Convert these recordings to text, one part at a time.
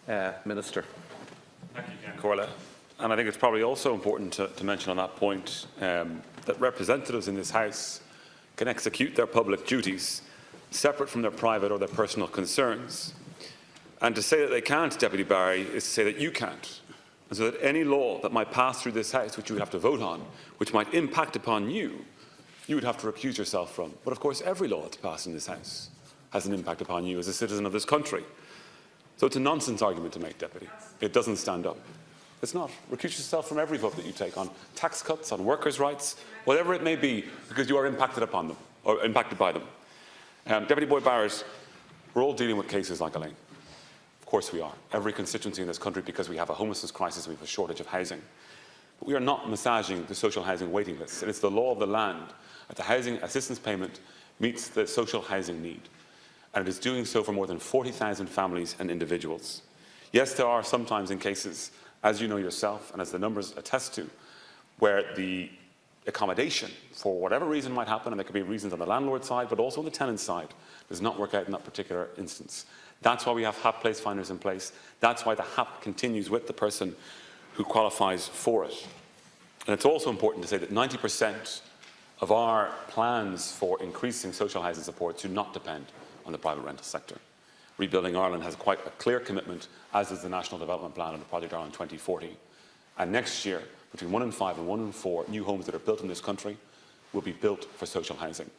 Minister. Thank you, Corla. And I think it's probably also important to mention on that point that representatives in this House can execute their public duties separate from their private or their personal concerns. And to say that they can't, Deputy Barry, is to say that you can't. And so that any law that might pass through this House, which you would have to vote on, which might impact upon you, you would have to recuse yourself from. But of course, every law that's passed in this House has an impact upon you as a citizen of this country. So it's a nonsense argument to make, Deputy. It doesn't stand up. It's not. Recuse yourself from every vote that you take on tax cuts, on workers' rights, whatever it may be, because you are impacted upon them, or impacted by them. Deputy Boyd Barrett, we're all dealing with cases like Elaine. Of course we are. Every constituency in this country, because we have a homelessness crisis and we have a shortage of housing. But we are not massaging the social housing waiting list. It is the law of the land that the housing assistance payment meets the social housing need. And it is doing so for more than 40,000 families and individuals. Yes, there are sometimes in cases, as you know yourself and as the numbers attest to, where the accommodation, for whatever reason might happen, and there could be reasons on the landlord side, but also on the tenant side, does not work out in that particular instance. That's why we have HAP place finders in place. That's why the HAP continues with the person who qualifies for it. And it's also important to say that 90% of our plans for increasing social housing support do not depend on the private rental sector. Rebuilding Ireland has quite a clear commitment, as is the National Development Plan under Project Ireland 2040. And next year, between 1 in 5 and 1 in 4 new homes that are built in this country will be built for social housing.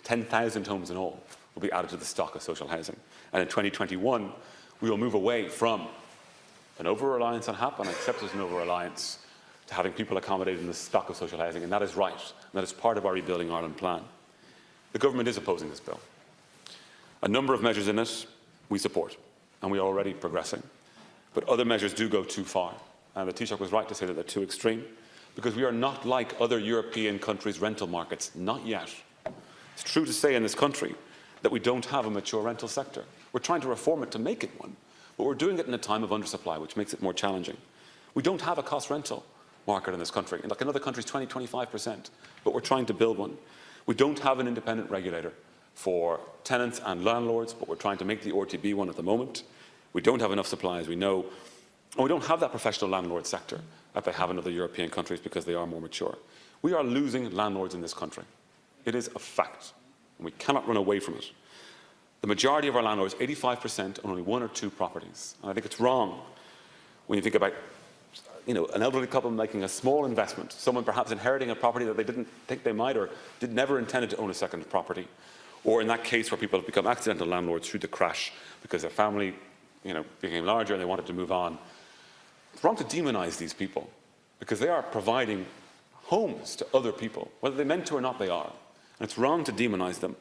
10,000 homes in all will be added to the stock of social housing. And in 2021, we will move away from an over-reliance on HAP, and I accept as an over-reliance, to having people accommodated in the stock of social housing, and that is right. And that is part of our Rebuilding Ireland plan. The government is opposing this bill. A number of measures in it we support, and we are already progressing. But other measures do go too far. And the Taoiseach was right to say that they're too extreme, because we are not like other European countries' rental markets, not yet. It's true to say in this country that we don't have a mature rental sector. We're trying to reform it to make it one, but we're doing it in a time of undersupply, which makes it more challenging. We don't have a cost rental market in this country. Like in other countries, 20–25%, but we're trying to build one. We don't have an independent regulator for tenants and landlords, but we're trying to make the RTB one at the moment. We don't have enough supply, as we know, and we don't have that professional landlord sector that they have in other European countries because they are more mature. We are losing landlords in this country. It is a fact, and we cannot run away from it. The majority of our landlords, 85%, own only 1 or 2 properties. And I think it's wrong when you think about an elderly couple making a small investment, someone perhaps inheriting a property that they didn't think they might or never intended to own a second property, or in that case where people have become accidental landlords through the crash because their family became larger and they wanted to move on. It's wrong to demonise these people because they are providing homes to other people. Whether they meant to or not, they are. And it's wrong to demonise them.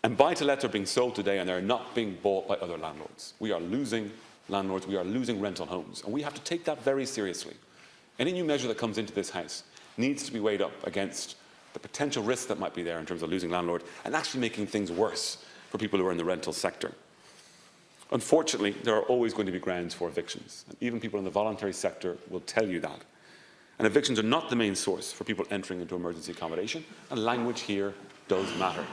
And buy-to-lets are being sold today and they're not being bought by other landlords. We are losing landlords, we are losing rental homes, and we have to take that very seriously. Any new measure that comes into this House needs to be weighed up against the potential risks that might be there in terms of losing landlord and actually making things worse for people who are in the rental sector. Unfortunately, there are always going to be grounds for evictions, and even people in the voluntary sector will tell you that. And evictions are not the main source for people entering into emergency accommodation, and language here does matter.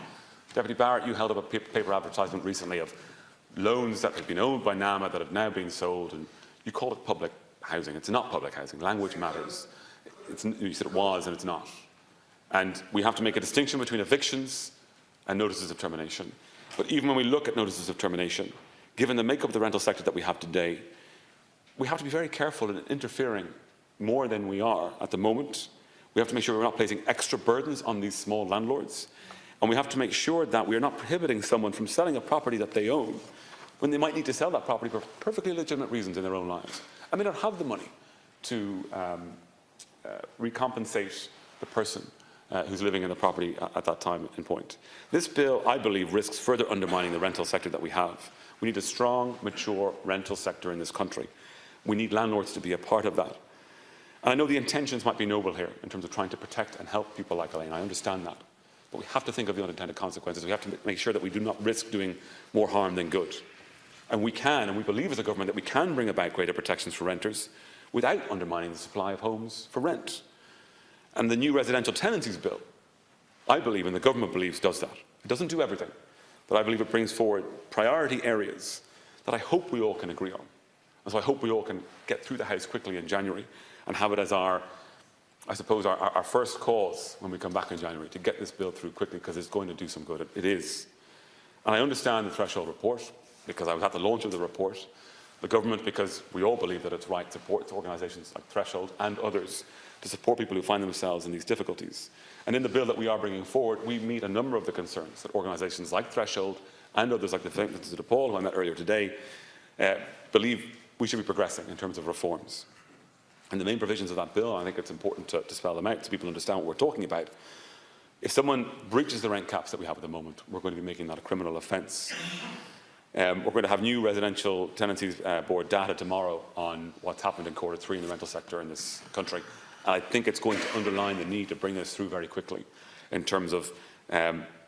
Deputy Barrett, you held up a paper advertisement recently of loans that had been owned by NAMA that have now been sold, and you call it public housing. It's not public housing. Language matters. You said it was, and it's not. And we have to make a distinction between evictions and notices of termination. But even when we look at notices of termination, given the makeup of the rental sector that we have today, we have to be very careful in interfering more than we are at the moment. We have to make sure we're not placing extra burdens on these small landlords. And we have to make sure that we are not prohibiting someone from selling a property that they own when they might need to sell that property for perfectly legitimate reasons in their own lives. I may not have the money to recompensate the person who's living in the property at that time and point. This bill, I believe, risks further undermining the rental sector that we have. We need a strong, mature rental sector in this country. We need landlords to be a part of that. And I know the intentions might be noble here in terms of trying to protect and help people like Elaine. I understand that. But we have to think of the unintended consequences. We have to make sure that we do not risk doing more harm than good. And we can, and we believe as a government that we can bring about greater protections for renters without undermining the supply of homes for rent. And the new residential tenancies bill, I believe, and the government believes, does that. It doesn't do everything, but I believe it brings forward priority areas that I hope we all can agree on. And so I hope we all can get through the House quickly in January and have it as our first cause when we come back in January to get this bill through quickly, because it's going to do some good. It is. And I understand the threshold report, because I was at the launch of the report. The government, because we all believe that it's right, supports organisations like Threshold and others to support people who find themselves in these difficulties. And in the bill that we are bringing forward, we meet a number of the concerns that organisations like Threshold and others like the Victims of DePaul, who I met earlier today, believe we should be progressing in terms of reforms. And the main provisions of that bill, I think it's important to spell them out so people understand what we're talking about. If someone breaches the rent caps that we have at the moment, we're going to be making that a criminal offence. We're going to have new residential tenancies board data tomorrow on what's happened in quarter 3 in the rental sector in this country. And I think it's going to underline the need to bring this through very quickly in terms of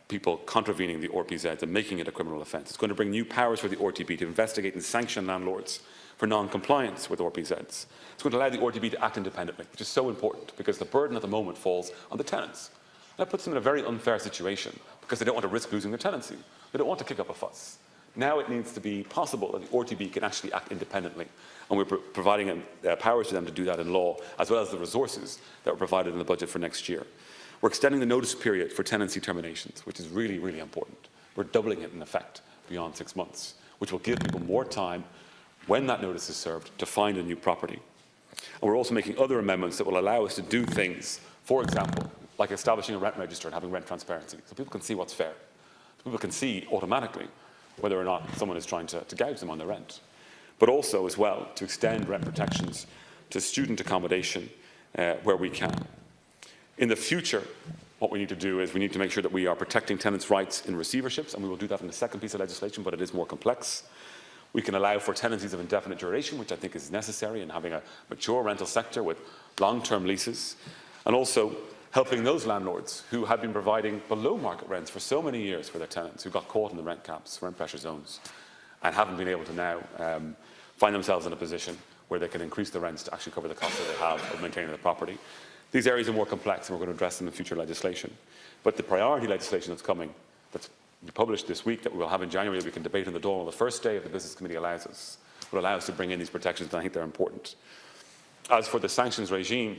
people contravening the RPZs and making it a criminal offence. It's going to bring new powers for the RTB to investigate and sanction landlords for non-compliance with RPZs. It's going to allow the RTB to act independently, which is so important because the burden at the moment falls on the tenants. That puts them in a very unfair situation because they don't want to risk losing their tenancy. They don't want to kick up a fuss. Now it needs to be possible that the RTB can actually act independently, and we're providing powers to them to do that in law, as well as the resources that were provided in the budget for next year. We're extending the notice period for tenancy terminations, which is really, really important. We're doubling it in effect beyond 6 months, which will give people more time when that notice is served to find a new property. And we're also making other amendments that will allow us to do things, for example, like establishing a rent register and having rent transparency, so people can see what's fair. So people can see automatically whether or not someone is trying to gouge them on their rent. But also, as well, to extend rent protections to student accommodation where we can. In the future, what we need to do is we need to make sure that we are protecting tenants' rights in receiverships, and we will do that in the second piece of legislation, but it is more complex. We can allow for tenancies of indefinite duration, which I think is necessary in having a mature rental sector with long-term leases, and also helping those landlords who have been providing below market rents for so many years for their tenants, who got caught in the rent caps, rent pressure zones, and haven't been able to now find themselves in a position where they can increase the rents to actually cover the costs that they have of maintaining the property. These areas are more complex, and we're going to address them in future legislation. But the priority legislation that's coming, that's published this week, that we will have in January, that we can debate on the Dáil on the first day of the Business Committee will allow us to bring in these protections, and I think they're important. As for the sanctions regime,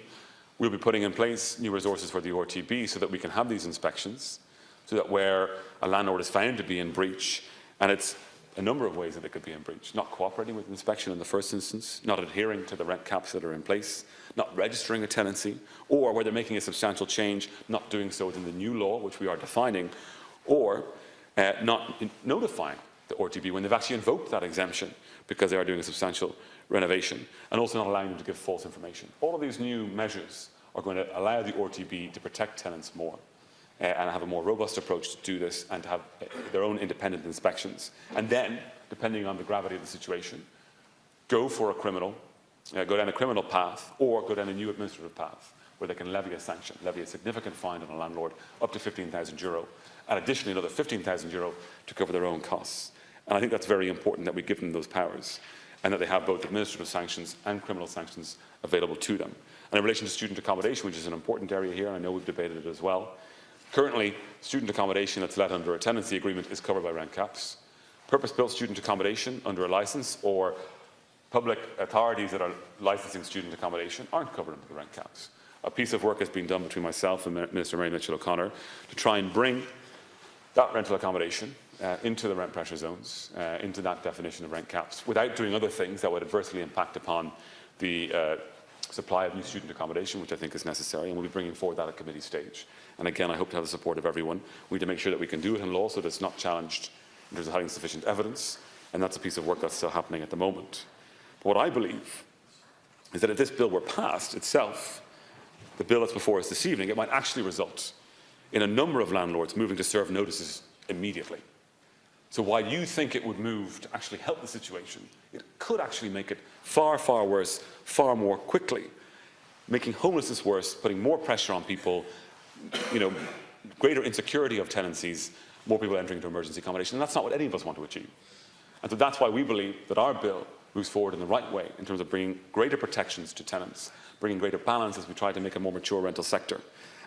we'll be putting in place new resources for the RTB so that we can have these inspections, so that where a landlord is found to be in breach, and it's a number of ways that they could be in breach: not cooperating with inspection in the first instance, not adhering to the rent caps that are in place, not registering a tenancy, or where they're making a substantial change, not doing so within the new law, which we are defining, or not notifying the RTB when they've actually invoked that exemption because they are doing a substantial renovation, and also not allowing them to give false information. All of these new measures are going to allow the RTB to protect tenants more and have a more robust approach to do this, and to have their own independent inspections. And then, depending on the gravity of the situation, go for a criminal, go down a criminal path, or go down a new administrative path where they can levy a sanction, levy a significant fine on a landlord up to €15,000, and additionally another €15,000 to cover their own costs. And I think that's very important that we give them those powers, and that they have both administrative sanctions and criminal sanctions available to them. And in relation to student accommodation, which is an important area here, and I know we've debated it as well, currently student accommodation that's let under a tenancy agreement is covered by rent caps. Purpose-built student accommodation under a licence, or public authorities that are licensing student accommodation, aren't covered under the rent caps. A piece of work has been done between myself and Minister Mary Mitchell-O'Connor to try and bring that rental accommodation into the rent pressure zones, into that definition of rent caps, without doing other things that would adversely impact upon the supply of new student accommodation, which I think is necessary, and we'll be bringing forward that at committee stage. And again, I hope to have the support of everyone. We need to make sure that we can do it in law so that it's not challenged in terms of having sufficient evidence, and that's a piece of work that's still happening at the moment. But what I believe is that if this bill were passed itself, the bill that's before us this evening, it might actually result in a number of landlords moving to serve notices immediately. So while you think it would move to actually help the situation, it could actually make it far, far worse, far more quickly, making homelessness worse, putting more pressure on people, greater insecurity of tenancies, more people entering into emergency accommodation, and that's not what any of us want to achieve. And so that's why we believe that our bill moves forward in the right way in terms of bringing greater protections to tenants, bringing greater balance as we try to make a more mature rental sector.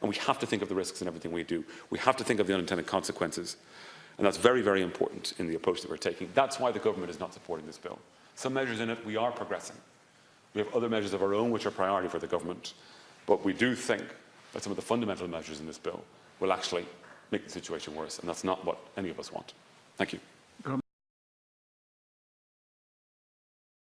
And we have to think of the risks in everything we do. We have to think of the unintended consequences. And that's very, very important in the approach that we're taking. That's why the government is not supporting this bill. Some measures in it we are progressing. We have other measures of our own which are priority for the government. But we do think that some of the fundamental measures in this bill will actually make the situation worse, and that's not what any of us want. Thank you.